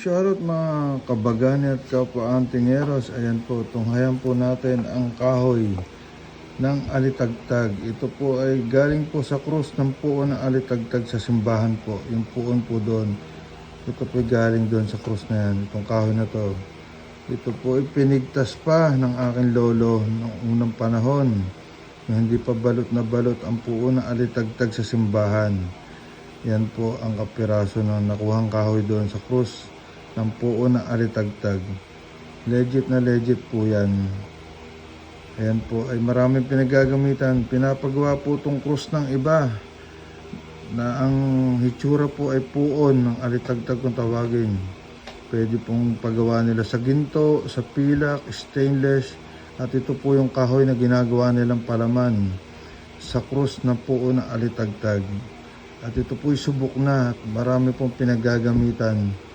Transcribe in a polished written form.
Shoutout mga kabagani at kapwa-antingeros. Ayan po, tunghayan po natin ang kahoy ng alitagtag. Ito po ay galing po sa krus ng puon ng alitagtag sa simbahan po. Yung puon po doon. Ito po ay galing doon sa krus na yan. Itong kahoy na to. Ito po ay pinigtas pa ng aking lolo noong unang panahon. Na hindi pa balot na balot ang puon ng alitagtag sa simbahan. Yan po ang kapiraso ng nakuhang kahoy doon sa krus ng puon ng alitagtag. Legit na legit po yan. Ayan po ay maraming pinagagamitan. Pinapagawa po itong krus ng iba na ang hitsura po ay puon ng alitagtag kung tawagin. Pwede pong pagawa nila sa ginto, sa pilak, stainless, at ito po yung kahoy na ginagawa nilang palaman sa krus na puon ng alitagtag. At ito po ay subok na at marami pong pinagagamitan.